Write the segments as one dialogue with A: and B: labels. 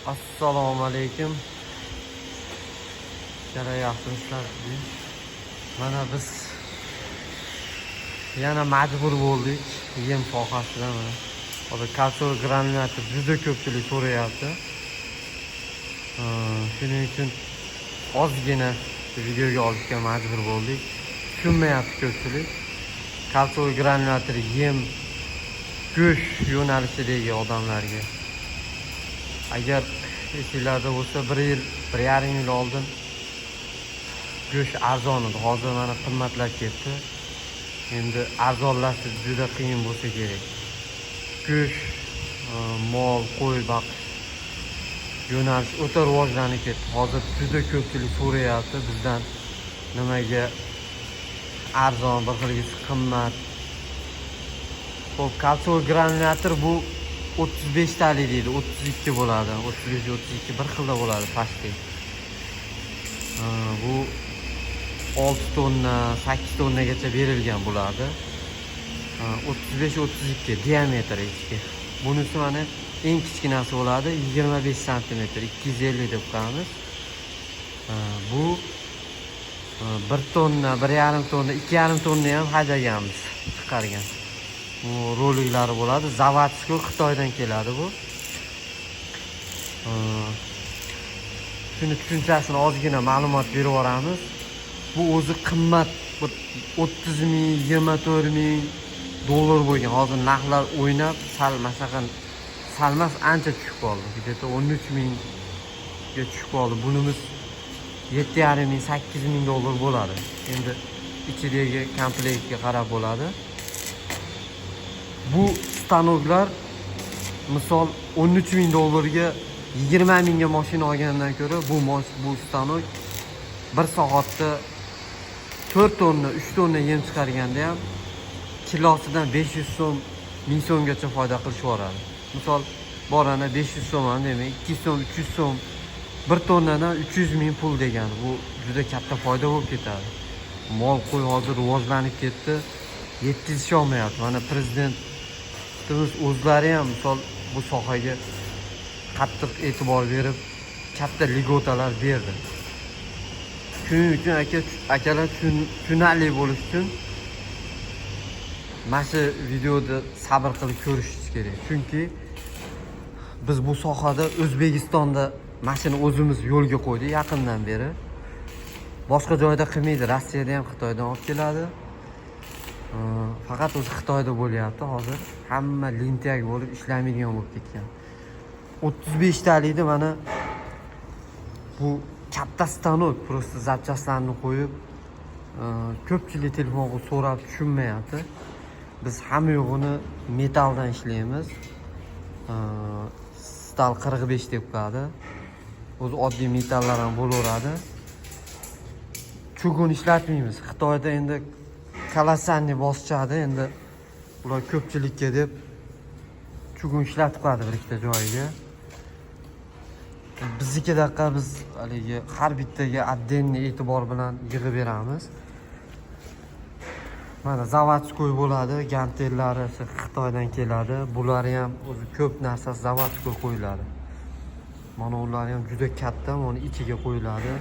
A: Assalomu alaykum. Yaxshimisizlar? Mana biz yana majbur bo'ldik yem sohasida. Mana hozir kalsiy granulyator juda ko'pchilik so'rayapti. Shuning uchun ozgina videoga olishga majbur bo'ldik. Tushunmayapti ko'pchilik. Kalsiy granulyator yem go'sht yo'nalishidagi odamlarga. Agar esinglarda bo'lsa 1,5 yil oldin go'sht arzon edi, hozir mana qimmatlab ketdi. Endi arzonlashish juda qiyin bo'lsa kerak. Go'sht, mol, qo'y boqish yo'nalish o'ta rivojlanib ketdi. Hozir juda ko'pchilik so'rayapti bizdan nimaga arzon, bir xilgisi qimmat. Xo'p, kalsiy granulyator bu 35 talik deydi, 32 bo'ladi. 35-32 bir xilda bo'ladi pastki. Bu 6 tonna, 8 tonnagacha berilgan bo'ladi. 35-32 diametri ichki. Bunisi mana eng kichkinasi bo'ladi, 25 sm, 250 deb qo'yamiz. Bu 1 tonna, 1,5 tonna, 2,5 tonna ham haydagamiz, chiqargan. Bu roliklari bo'ladi. Zavodskiy Xitoydan keladi bu. Shuni tushunchasini ozgina ma'lumot berib yuboramiz. Bu o'zi qimmat, bir 30 ming, 24 ming dollar bo'lgan. Hozir narxlar o'ynab, salmas ancha tushib qoldi. Где-то 13 mingga tushib qoldi. Bunimiz 7,5 ming, 8 ming dollar bo'ladi. Endi ichidagi komplektga qarab bo'ladi. Bu stanoklar misol 13 ming dollarga 20 mingga mashina olgandan ko'ra bu stanok bir soatda 4 tonna, 3 tonna yem chiqarganda ham kilosidan 500 so'm, 1000 so'mgacha foyda qilib yuboradi. Misol borana 500 so'm ham demak, 200 so'm, 300 so'm, 1 tonnadan 300 ming pul degani. Bu juda katta foyda bo'lib ketadi. Mol qo'y hozir rivojlanib ketdi. Yetkazisha olmayapti. Mana prezidentimiz o'zlari ham misol bu sohaga qattiq e'tibor berib, katta ligotalar berdi. Shuning uchun akalar tushunarli bo'lish uchun mana shu videoda sabr qilib ko'rishingiz kerak. Chunki biz bu sohada O'zbekistonda mashina o'zimiz yo'lga qo'ydik yaqindan beri. Boshqa joyda qilmaydi. Rossiyada ham, Xitoydan olib keladi. Faqat o'zi Xitoyda bo'lyapti hozir. Hamma lintiyak bo'lib ishlamaydigan bo'lib ketgan. 35 talikda mana bu katta stanok, prosta zapchastlarni qo'yib, ko'pchilik telefonga so'rab tushunmayapti. Biz hamma yo'g'ini metaldan ishlaymiz. Stal 45 deb qo'yadi. O'zi oddiy metallar ham bo'laveradi. Chugun ishlatmaymiz. Xitoyda endi kalasanni bosishadi, endi ular ko'pchilikka deb chugun ishlatib qo'yadi bir ikkita joyiga. Biznikidaqa biz haligi har bittaga отдельный e'tibor bilan yig'ib beramiz. Mana zavodskiy bo'ladi, gantellari Xitoydan keladi. Bular ham o'zi ko'p narsa zavodskiy qo'yiladi. Mana ular ham juda katta, uni ichiga qo'yiladi.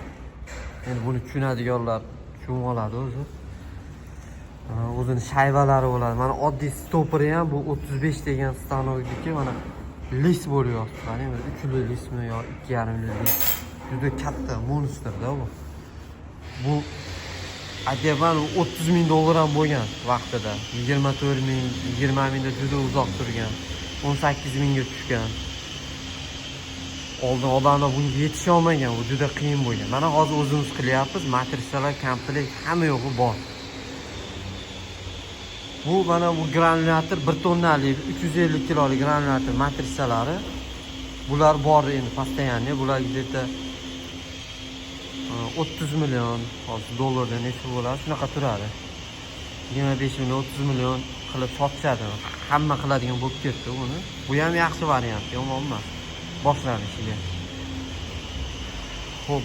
A: Endi buni tushunadiganlar tushunib oladi o'zi. O'zini shayvalari bo'ladi. Mana oddiy stoperi ham bu 35 degan stanokniki mana lis bo'lyapti. Mana bir uchli lismi yo 2,5 lis. Juda katta monsterda bu. Bu aytayman 30 ming dollar ham bo'lgan vaqtida. 24 ming, 20 mingda juda uzoq turgan. 18 mingga tushgan. Oldin odamlar bunga yetisha olmagan, bu juda qiyin bo'lgan. Mana hozir o'zimiz qilyapmiz, matrisalar, komplekt hamma yo'g'i bor. Bu mana bu granulyator 1 tonnalik 350 kilolik granulyator matrisalari. Bular bor endi постоянно. Bular где-то 30 million dollardan necha bo'ladi? Shunaqa turadi. 25 million, 30 million qilib sotishadi. Hamma qiladigan bo'lib ketdi buni. Bu ham yaxshi variant, yomon emas. Boshlanishiga. Xo'p,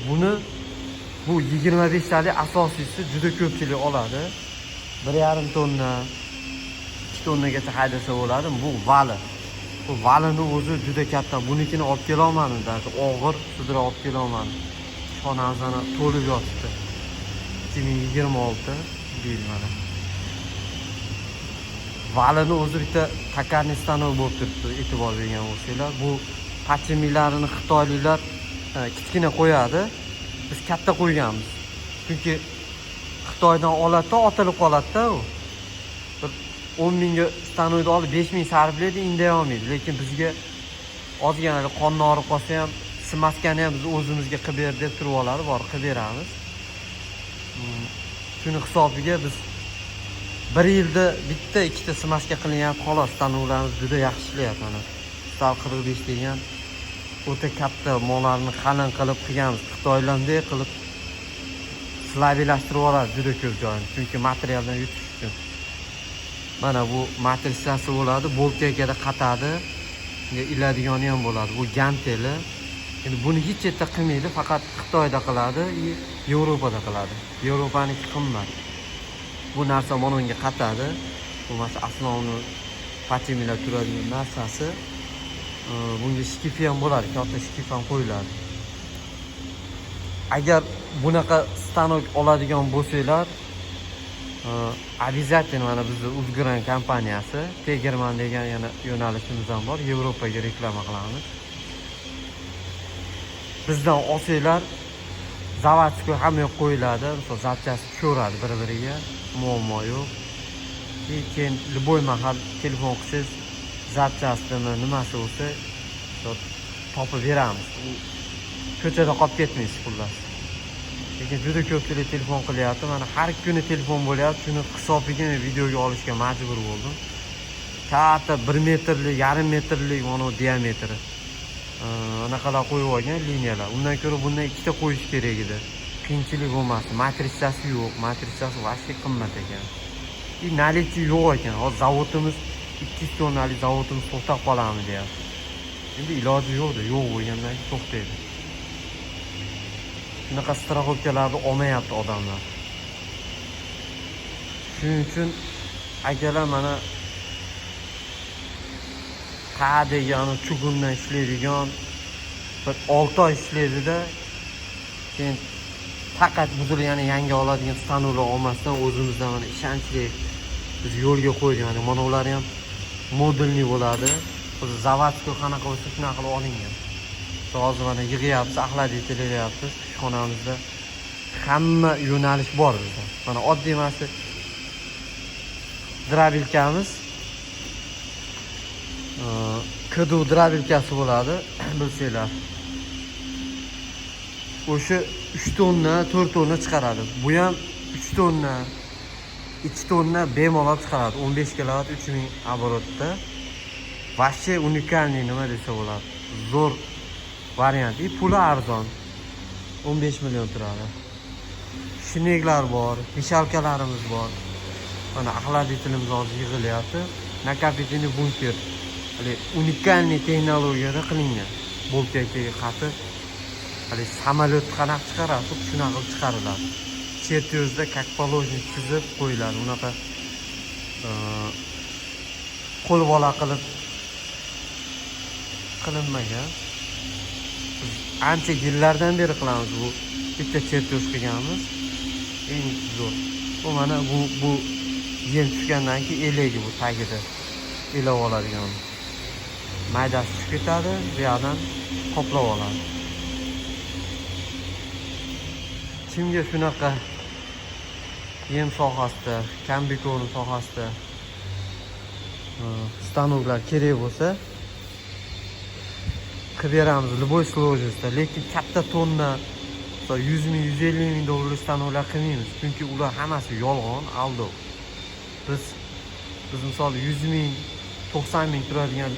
A: bu 25 talik asosiysi juda ko'pchilik oladi. 1,5 tonna, 2 tonnagacha haydasa bo'ladi. Bu vali. Bu valini o'zi juda katta. Bunikini olib kela olmadim, og'ir sudra olib kela olmadim. Ishxonamizni to'lib yotibdi. 2026 yil mana. Valini o'zi bitta takarnistanov bo'lib turibdi, e'tibor bergan bo'lsanglar. Bu pachimilarini xitoyliklar kichkina qo'yadi. Biz katta qo'yganmiz. Chunki Xitoydan oladi-da, otilib qoladi-da u. 10 mingga stanoyni olib 5 ming sarflaydi, inday olmaydi. Lekin bizga ozgina qonni og'rib qolsa ham, smaskani ham biz o'zimizga qilib ber deb turib oladi, bor qilib beramiz. Shuni hisobiga biz 1 yilda bitta ikkita smaska qilinyapti, xolos. Stanolarimiz juda yaxshi ishlayapti mana. Stal 45 degan o'ta katta mollarni qalin qilib qilganmiz. Xitoylandek qilib slaviylashtirib oladi juda ko'p joyini. Chunki materialdan yutish uchun. Mana bu matrisasi bo'ladi, boltkaga qatadi. Bunga iladigani ham bo'ladi. Bu ganteli. Endi buni hech yerda qilmaydi, faqat Xitoyda qiladi, Yevropada qiladi. Yevropaniki qimmat. Bu narsa mana unga qatadi. Bu mana aslovni pachimilar turadigan narsasi. Bunga shkifi ham bo'ladi, katta shkif ham qo'yiladi. Agar bunaqa stanok oladigan bo'lsanglar, обязательно mana bizning Uzgran kompaniyasi, Tegerman degan yana yo'nalishimiz ham bor, Yevropaga reklama qilamiz. Bizdan olsanglar, zavodskiy hamma yoq qo'yiladi, misol zapchast tushaveradi bir-biriga, muammo yo'q. Keyin любой mahal telefon qilsangiz, zapchastimi, nimasi bo'lsa, topib beramiz. Ko'chada qolib ketmaysiz xullas. Lekin juda ko'pchilik telefon qilyapti. Mana har kuni telefon bo'lyapti. Shuni hisobiga videoga olishga majbur bo'ldim. Katta 1 metrlik, yarim metrlik mana diametri. Anaqalar qo'yib olgan liniyalar. Undan ko'ra bundan ikkita qo'yish kerak edi. Qiyinchilik bo'lmasdi. Matrisasi yo'q. Matrisasi vashki qimmat ekan. Nalichi yo'q ekan. Hozir zavodimiz 200 tonnalik zavodimiz to'xtab qolamiz deyapti. Endi iloji yo'qdi. Yo'q bo'lgandan keyin to'xtaydi. Shunaqa straxovkalarni olmayapti odamlar. Shuning uchun akalar mana degan chugundan ishlaydigan bir 6 oy ishlaydi-da, keyin faqat buzilgan yangi oladigan stanoklar olmasdan o'zimizdan mana ishonchli biz yo'lga qo'ydik. Mana ular ham modulli bo'ladi. O'zi zavodskiy qanaqa bo'lsa shunaqa qilib olingan. Hozir mana yig'yapmiz, axladitilyapmiz. Ishxonamizda hamma yo'nalish bor bizda. Mana oddiy emas drabilkamiz. Kidu drabilkasi bo'ladi, bilsanglar. O'sha 3 tonna, 4 tonna chiqaradi. Bu ham 3 tonna, 2 tonna bemalol chiqaradi. 15 kilovat 3000 оборотda. Вообще unikalniy nima desa bo'ladi. Zo'r variant. Puli arzon. 15 million turadi. Shineglar bor, mishalkalarimiz bor. Mana axladitilimiz hozir yig'ilyapti. Nakapitini bunker. Hali unikalniy texnologiyada qilingan. Boltkaga qatib, hali samolyot qanaqa chiqaradi, shunaqa qilib chiqariladi. Chertyozda как положено chizib qo'yiladi. Unaqa qo'l bola qilib qilinmagan. Ancha yillardan beri qilamiz bu. Bitta chertyoz qilganmiz. Eng zo'r. Bu mana bu yem tushgandan keyin elagi bu tagida elab oladigan. Maydasi tushib ketadi, bu yerdan qoplab oladi. Kimga shunaqa yem sohasida, kombikon sohasida stanoklar kerak bo'lsa, qilib beramiz любой сложностьda. Lekin katta tonna 100 ming, 150 ming dollar stanoklar qilmaymiz. Chunki ular hammasi yolg'on, aldov. Biz misol 100 ming, 90 ming turadigan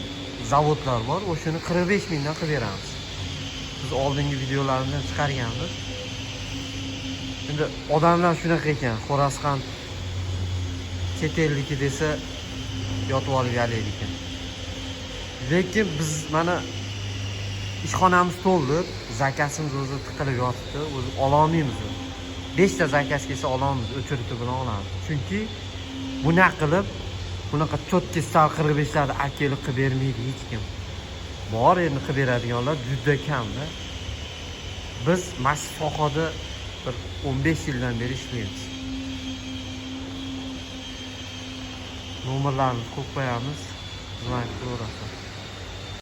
A: zavodlar bor, o'shani 45 mingdan qilib beramiz. Biz oldingi videolarimdan chiqarganmiz. Endi odamlar shunaqa ekan, Xorazm chet elniki desa yotib olib yalaydi ekan. Lekin biz mana ishxonamiz to'ldi, zakasimiz o'zi tiqilib yotibdi, o'zi ololmaymiz. 5 ta zakas kelsa olamiz, o'chirib bilan olamiz. Chunki buna qilib bunaqa cho'tki stal 45larni akeli qilib bermaydi hech kim. Bor endi qilib beradiganlar juda kamda. Biz mana shu sohada bir 15 yildan beri ishlaymiz. Nomerlarni qo'yib qo'yamiz. Xizmat ko'rasiz.